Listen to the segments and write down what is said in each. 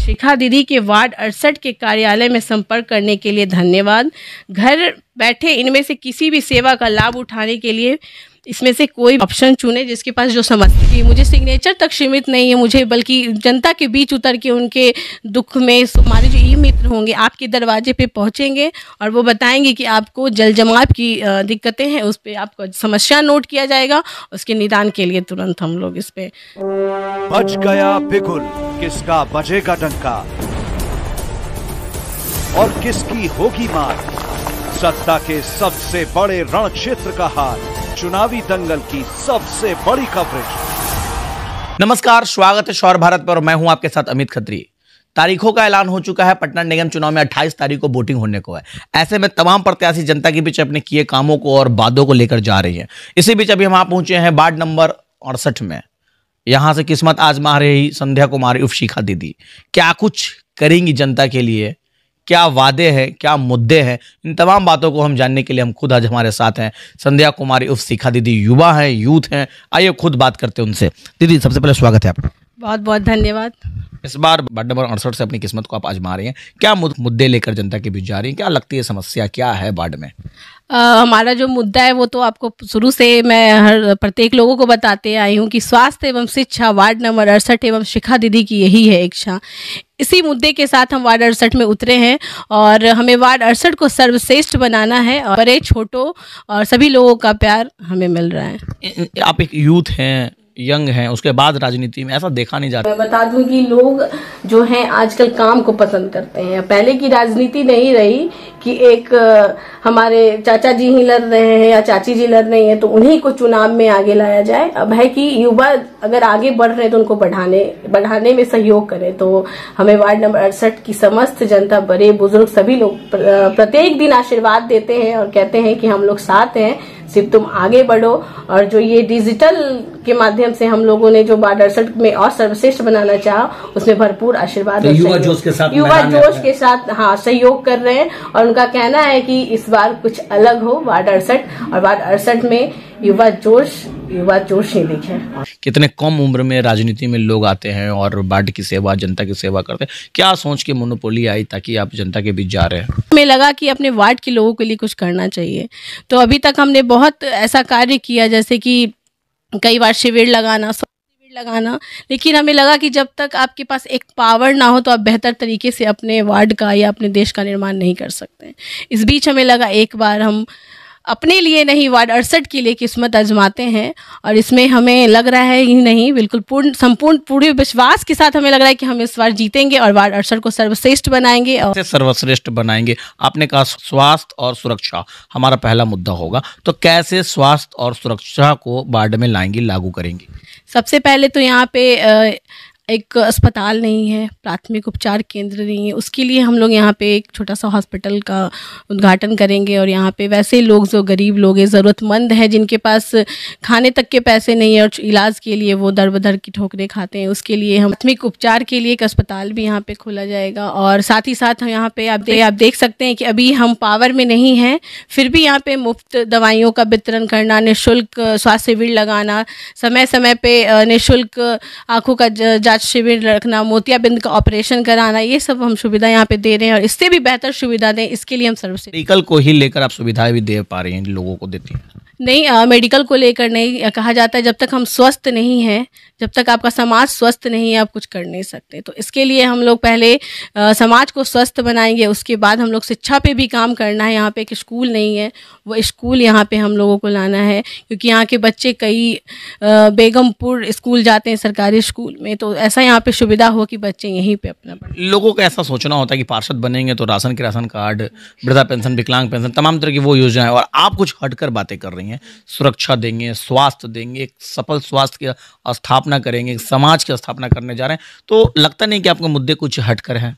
शिखा दीदी के वार्ड 68 के कार्यालय में संपर्क करने के लिए धन्यवाद। घर बैठे इनमें से किसी भी सेवा का लाभ उठाने के लिए इसमें से कोई ऑप्शन चुने जिसके पास जो समझती है। मुझे सिग्नेचर तक सीमित नहीं है, मुझे बल्कि जनता के बीच उतर के उनके दुख में हमारे जो ई मित्र होंगे आपके दरवाजे पे पहुंचेंगे और वो बताएंगे कि आपको जल जमाव की दिक्कतें हैं, उस पर आपको समस्या नोट किया जाएगा, उसके निदान के लिए तुरंत हम लोग इस पे। बज गया बिगुल, किसका बजेगा डंका और किसकी होगी मार। सत्ता के सबसे बड़े रण क्षेत्र का हाल, चुनावी दंगल की सबसे बड़ी कवरेज। नमस्कार, स्वागत है शौर भारत पर और मैं हूं आपके साथ अमित खत्री। तारीखों का ऐलान हो चुका है। पटना निगम चुनाव में 28 तारीख को वोटिंग होने को है। ऐसे में तमाम प्रत्याशी जनता के बीच अपने किए कामों को और वादों को लेकर जा रही हैं। इसी बीच अभी हम आप पहुंचे हैं वार्ड नंबर 68 में। यहां से किस्मत आजमा रही संध्या कुमारी उर्फ शिखा दीदी क्या कुछ करेंगी जनता के लिए, क्या वादे हैं, क्या मुद्दे हैं, इन तमाम बातों को हम जानने के लिए हम खुद आज हमारे साथ हैं संध्या कुमारी उर्फ शिखा दीदी। युवा हैं, यूथ हैं, आइए खुद बात करते हैं उनसे। दीदी सबसे पहले स्वागत है आपका। बहुत बहुत धन्यवाद। इस बार वार्ड नंबर 68 से अपनी किस्मत को आप आजमा रही हैं। क्या मुद्दे लेकर जनता के बीच जा रही हैं, क्या लगती है समस्या क्या है वार्ड में? हमारा जो मुद्दा है वो तो आपको शुरू से मैं हर प्रत्येक लोगों को बताते आई हूँ कि स्वास्थ्य एवं शिक्षा वार्ड नंबर 68 एवं शिखा दीदी की यही है इच्छा। इसी मुद्दे के साथ हम वार्ड 68 में उतरे हैं और हमें वार्ड 68 को सर्वश्रेष्ठ बनाना है और बड़े छोटों और सभी लोगों का प्यार हमें मिल रहा है। आप एक यूथ हैं, यंग हैं, उसके बाद राजनीति में ऐसा देखा नहीं जाता। मैं बता दूं कि लोग जो हैं आजकल काम को पसंद करते हैं। पहले की राजनीति नहीं रही कि एक हमारे चाचा जी ही लड़ रहे हैं या चाची जी लड़ रही हैं तो उन्हीं को चुनाव में आगे लाया जाए। अब है कि युवा अगर आगे बढ़ रहे हैं तो उनको बढ़ाने में सहयोग करें। तो हमें वार्ड नंबर 68 की समस्त जनता, बड़े बुजुर्ग सभी लोग प्रत्येक दिन आशीर्वाद देते हैं और कहते हैं कि हम लोग साथ हैं, सिर्फ तुम आगे बढ़ो। और जो ये डिजिटल के माध्यम से हम लोगों ने जो वार्ड 68 में और सर्वश्रेष्ठ बनाना चाहा उसमें भरपूर आशीर्वाद तो युवा जोश के साथ हाँ सहयोग कर रहे हैं। और उनका कहना है कि इस बार कुछ अलग हो वार्ड 68 और वार्ड 68 में युवा जोश ही दिखे। कितने कम उम्र में राजनीति में लोग आते हैं और वार्ड की सेवा, जनता की सेवा करते हैं। क्या सोच के मोनोपोली आई ताकि आप जनता के बीच जा रहे हैं? हमें लगा कि अपने वार्ड के लोगों के लिए कुछ करना चाहिए। तो अभी तक हमने बहुत ऐसा कार्य किया, जैसे कि कई बार शिविर लगाना, लेकिन हमें लगा कि जब तक आपके पास एक पावर ना हो तो आप बेहतर तरीके से अपने वार्ड का या अपने देश का निर्माण नहीं कर सकते। इस बीच हमें लगा एक बार हम अपने लिए नहीं वार्ड 68 के लिए किस्मत आजमाते हैं और इसमें हमें लग रहा है ही नहीं, बिल्कुल पूरे विश्वास के साथ हमें लग रहा है कि हम इस बार जीतेंगे और वार्ड 68 को सर्वश्रेष्ठ बनाएंगे। और सर्वश्रेष्ठ बनाएंगे। आपने कहा स्वास्थ्य और सुरक्षा हमारा पहला मुद्दा होगा, तो कैसे स्वास्थ्य और सुरक्षा को वार्ड में लाएंगी, लागू करेंगी? सबसे पहले तो यहाँ पे एक अस्पताल नहीं है, प्राथमिक उपचार केंद्र नहीं है। उसके लिए हम लोग यहाँ पे एक छोटा सा हॉस्पिटल का उद्घाटन करेंगे और यहाँ पे वैसे लोग जो गरीब लोग हैं, ज़रूरतमंद हैं, जिनके पास खाने तक के पैसे नहीं है और इलाज के लिए वो दर बदर की ठोकरें खाते हैं, उसके लिए हम प्राथमिक उपचार के लिए एक अस्पताल भी यहाँ पे खोला जाएगा। और साथ ही साथ यहाँ पे आप देख सकते हैं कि अभी हम पावर में नहीं हैं, फिर भी यहाँ पे मुफ्त दवाइयों का वितरण करना, निःशुल्क स्वास्थ्य शिविर लगाना, समय समय पे निःशुल्क आँखों का शिविर रखना, मोतियाबिंद का ऑपरेशन कराना, ये सब हम सुविधा यहाँ पे दे रहे हैं और इससे भी बेहतर सुविधा दें, इसके लिए हम सर्वश्रेष्ठ। मेडिकल को ही लेकर आप सुविधाएं भी दे पा रही हैं, लोगों को देती हैं? नहीं, मेडिकल को लेकर नहीं। कहा जाता है जब तक हम स्वस्थ नहीं हैं, जब तक आपका समाज स्वस्थ नहीं है, आप कुछ कर नहीं सकते। तो इसके लिए हम लोग पहले समाज को स्वस्थ बनाएंगे, उसके बाद हम लोग शिक्षा पे भी काम करना है। यहाँ पे एक स्कूल नहीं है, वो स्कूल यहाँ पे हम लोगों को लाना है, क्योंकि यहाँ के बच्चे कई बेगमपुर स्कूल जाते हैं सरकारी स्कूल में, तो ऐसा यहाँ पे सुविधा हो कि बच्चे यहीं पे अपना पढ़ें। लोगों को ऐसा सोचना होता है कि पार्षद बनेंगे तो राशन कार्ड, वृद्धा पेंशन, विकलांग पेंशन, तमाम तरह की वो योजनाएं, और आप कुछ हटकर बातें कर रही हैं। सुरक्षा देंगे, स्वास्थ्य देंगे, एक सफल स्वास्थ्य की स्थापना करेंगे, एक समाज की स्थापना करने जा रहे हैं। तो लगता नहीं कि आपके मुद्दे कुछ हटकर हैं?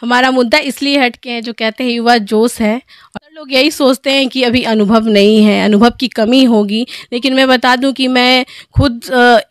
हमारा मुद्दा इसलिए हटके हैं, जो कहते हैं युवा जोश है और लोग यही सोचते हैं कि अभी अनुभव नहीं है, अनुभव की कमी होगी, लेकिन मैं बता दूं कि मैं खुद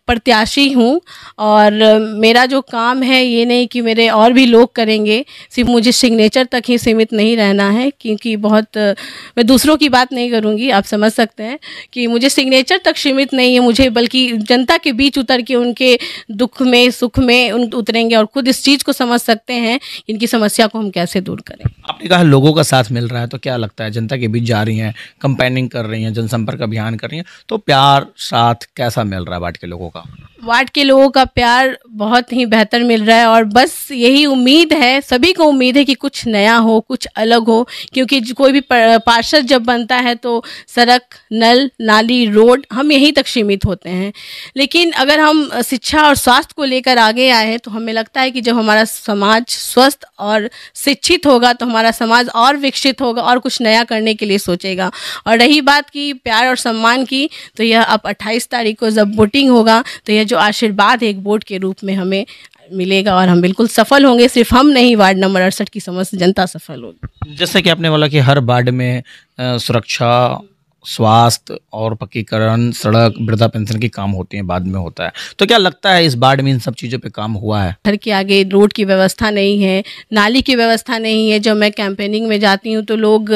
प्रत्याशी हूं और मेरा जो काम है ये नहीं कि मेरे और भी लोग करेंगे, सिर्फ मुझे सिग्नेचर तक ही सीमित नहीं रहना है, क्योंकि बहुत मैं दूसरों की बात नहीं करूंगी, आप समझ सकते हैं कि मुझे सिग्नेचर तक सीमित नहीं है मुझे, बल्कि जनता के बीच उतर के उनके दुख में सुख में उतरेंगे और खुद इस चीज़ को समझ सकते हैं इनकी समस्या को हम कैसे दूर करें। आपने कहा लोगों का साथ मिल रहा है, तो क्या लगता है जनता के बीच जा रही हैं, कंपेनिंग कर रही हैं, जनसंपर्क अभियान कर रही हैं, तो प्यार साथ कैसा मिल रहा है वार्ड के लोगों का? वार्ड के लोगों का प्यार बहुत ही बेहतर मिल रहा है और बस यही उम्मीद है, सभी को उम्मीद है कि कुछ नया हो, कुछ अलग हो, क्योंकि कोई भी पार्षद जब बनता है तो सड़क, नल, नाली, रोड हम यहीं तक सीमित होते हैं। लेकिन अगर हम शिक्षा और स्वास्थ्य को लेकर आगे आए हैं तो हमें लगता है कि जब हमारा समाज स्वस्थ और शिक्षित होगा तो हमारा समाज और विकसित होगा और कुछ नया करने के लिए सोचेगा। और रही बात की प्यार और सम्मान की, तो यह अब 28 तारीख को जब वोटिंग होगा तो यह जो आशीर्वाद एक वोट के रूप में हमें मिलेगा और हम बिल्कुल सफल होंगे। सिर्फ हम नहीं, वार्ड नंबर 68 की समस्त जनता सफल होगी। जैसे कि आपने बोला कि हर वार्ड में सुरक्षा, स्वास्थ्य और पक्कीकरण, सड़क, वृद्धा पेंशन के काम होते हैं, बाद में होता है, तो क्या लगता है इस वार्ड में इन सब चीज़ों पे काम हुआ है? घर के आगे रोड की व्यवस्था नहीं है, नाली की व्यवस्था नहीं है। जब मैं कैंपेनिंग में जाती हूँ तो लोग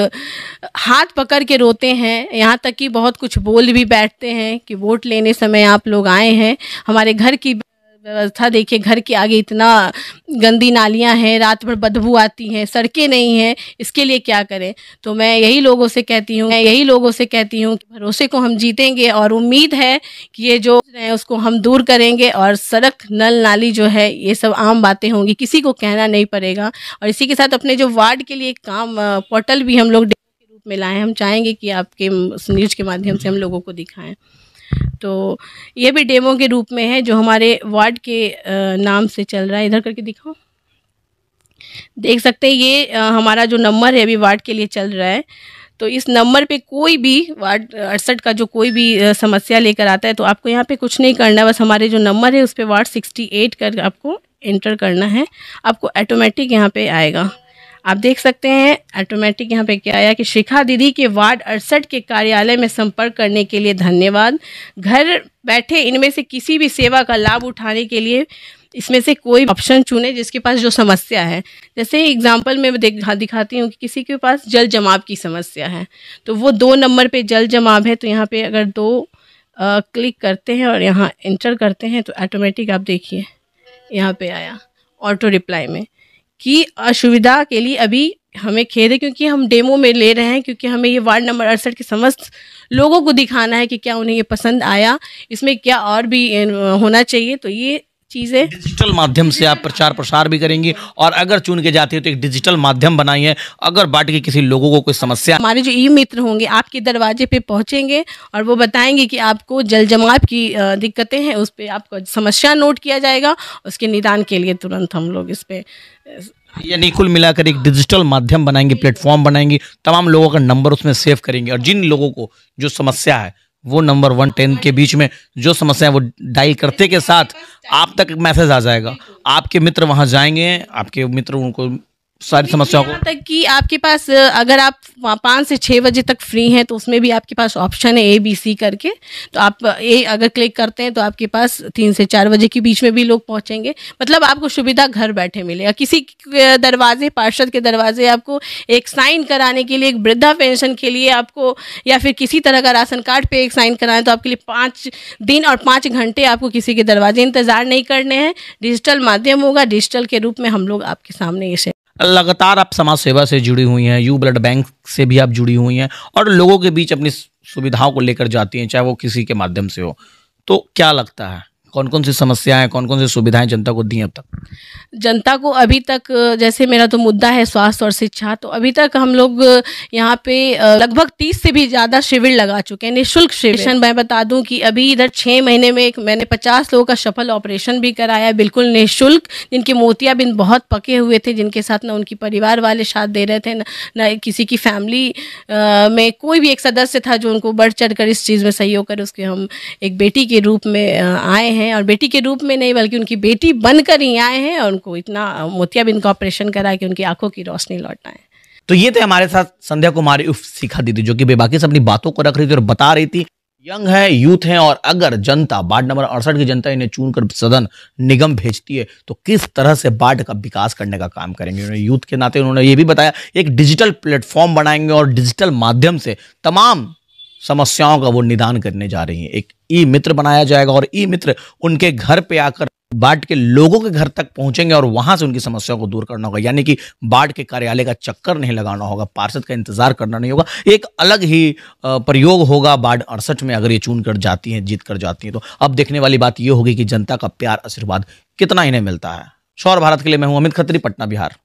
हाथ पकड़ के रोते हैं, यहाँ तक कि बहुत कुछ बोल भी बैठते हैं कि वोट लेने समय आप लोग आए हैं, हमारे घर की व्यवस्था देखिए, घर के आगे इतना गंदी नालियां हैं, रात भर बदबू आती हैं, सड़कें नहीं हैं, इसके लिए क्या करें। तो मैं यही लोगों से कहती हूँ कि भरोसे को हम जीतेंगे और उम्मीद है कि ये जो है उसको हम दूर करेंगे और सड़क, नल, नाली जो है ये सब आम बातें होंगी, किसी को कहना नहीं पड़ेगा। और इसी के साथ अपने जो वार्ड के लिए काम पोर्टल भी हम लोग डेमो के रूप में लाए हैं, हम चाहेंगे कि आपके न्यूज़ के माध्यम से हम लोगों को दिखाएं। तो ये भी डेमो के रूप में है जो हमारे वार्ड के नाम से चल रहा है। इधर करके दिखाओ, देख सकते हैं ये हमारा जो नंबर है अभी वार्ड के लिए चल रहा है। तो इस नंबर पे कोई भी वार्ड 68 का जो कोई भी समस्या लेकर आता है तो आपको यहाँ पे कुछ नहीं करना है, बस हमारे जो नंबर है उस पर वार्ड 68 कर आपको एंटर करना है, आपको ऑटोमेटिक यहाँ पे आएगा। आप देख सकते हैं ऑटोमेटिक यहाँ पे क्या आया कि शिखा दीदी के वार्ड 68 के कार्यालय में संपर्क करने के लिए धन्यवाद। घर बैठे इनमें से किसी भी सेवा का लाभ उठाने के लिए इसमें से कोई ऑप्शन चुने जिसके पास जो समस्या है। जैसे एग्जांपल में दिखाती हूँ कि किसी के पास जल जमाव की समस्या है तो वो 2 नंबर पे जल जमाव है, तो यहाँ पे अगर 2 क्लिक करते हैं और यहाँ एंटर करते हैं तो ऑटोमेटिक आप देखिए यहाँ पे आया ऑटो रिप्लाई में कि असुविधा के लिए अभी हमें खेद है, क्योंकि हम डेमो में ले रहे हैं, क्योंकि हमें ये वार्ड नंबर 68 के समस्त लोगों को दिखाना है कि क्या उन्हें ये पसंद आया, इसमें क्या और भी होना चाहिए। तो ये चीज़ें डिजिटल माध्यम से आप प्रचार प्रसार भी करेंगी और अगर चुन के जाती है तो एक डिजिटल माध्यम बनाई है, अगर वार्ड के किसी लोगों को कोई समस्या, हमारे जो ई मित्र होंगे आपके दरवाजे पे पहुंचेंगे और वो बताएंगे कि आपको जल जमाव की दिक्कतें हैं, उस पर आपको समस्या नोट किया जाएगा, उसके निदान के लिए तुरंत हम लोग इस पर यानी कुल मिलाकर एक डिजिटल माध्यम बनाएंगे, प्लेटफॉर्म बनाएंगे, तमाम लोगों का नंबर उसमें सेव करेंगे और जिन लोगों को जो समस्या है वो नंबर 110 के बीच में जो समस्या है वो डायल करते के साथ आप तक मैसेज आ जाएगा, आपके मित्र वहां जाएंगे, आपके मित्र उनको सारी समस्याओं को, तक कि आपके पास अगर आप 5 से 6 बजे तक फ्री हैं तो उसमें भी आपके पास ऑप्शन है ABC करके, तो आप ए अगर क्लिक करते हैं तो आपके पास 3 से 4 बजे के बीच में भी लोग पहुंचेंगे। मतलब आपको सुविधा घर बैठे मिलेगा। किसी दरवाजे, पार्षद के दरवाजे आपको एक साइन कराने के लिए, एक वृद्धा पेंशन के लिए आपको, या फिर किसी तरह का राशन कार्ड पे एक साइन कराना है तो आपके लिए 5 दिन और 5 घंटे आपको किसी के दरवाजे इंतज़ार नहीं करने हैं। डिजिटल माध्यम होगा, डिजिटल के रूप में हम लोग आपके सामने ये लगातार आप समाज सेवा से जुड़ी हुई हैं, यू ब्लड बैंक से भी आप जुड़ी हुई हैं और लोगों के बीच अपनी सुविधाओं को लेकर जाती हैं, चाहे वो किसी के माध्यम से हो, तो क्या लगता है कौन कौन सी समस्याएं, कौन कौन सी सुविधाएं जनता को दी अब तक? जनता को अभी तक, जैसे मेरा तो मुद्दा है स्वास्थ्य और शिक्षा, तो अभी तक हम लोग यहाँ पे लगभग 30 से भी ज़्यादा शिविर लगा चुके हैं, निःशुल्क शिविर। मैं बता दूं कि अभी इधर 6 महीने में मैंने 50 लोगों का सफल ऑपरेशन भी कराया, बिल्कुल निःशुल्क, जिनके मोतियाबिंद बहुत पके हुए थे, जिनके साथ ना उनकी परिवार वाले साथ दे रहे थे, ना किसी की फैमिली में कोई भी एक सदस्य था जो उनको बढ़ चढ़ कर इस चीज़ में सहयोग करे। उसके हम एक बेटी के रूप में आए हैं, और बेटी के रूप में नहीं बल्कि उनकी बेटी बनकर ही आए हैं और उनको इतना मोतियाबिंद का ऑपरेशन करा कि उनकी आंखों की रोशनी लौट आए। तो ये थे हमारे साथ संध्या कुमारी उफ शिखा दीदी, जो कि बेबाकी से अपनी बातों को रख रही थी और बता रही थी यंग है, यूथ है, और अगर जनता वार्ड नंबर 68 की जनता इन्हें चुनकर सदन निगम भेजती है तो किस तरह से वार्ड का विकास करने का काम करेंगे। उन्होंने यूथ के नाते उन्होंने ये भी बताया एक डिजिटल प्लेटफॉर्म बनाएंगे और डिजिटल माध्यम से तमाम समस्याओं का वो निदान करने जा रही हैं। एक ई मित्र बनाया जाएगा और ई मित्र उनके घर पे आकर वार्ड के लोगों के घर तक पहुंचेंगे और वहां से उनकी समस्याओं को दूर करना होगा। यानी कि वार्ड के कार्यालय का चक्कर नहीं लगाना होगा, पार्षद का इंतजार करना नहीं होगा। एक अलग ही प्रयोग होगा वार्ड 68 में अगर ये चुन कर जाती हैं, जीत कर जाती हैं। तो अब देखने वाली बात ये होगी कि जनता का प्यार आशीर्वाद कितना इन्हें मिलता है। सौर भारत के लिए मैं हूं Amit Khatri, Patna, Bihar.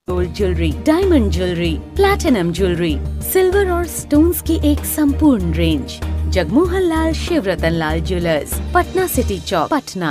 Gold jewellery, diamond jewellery, platinum jewellery, silver और स्टोन्स की एक संपूर्ण रेंज। जगमोहन लाल शिवरतन लाल ज्वेलर्स, पटना सिटी चौक, पटना।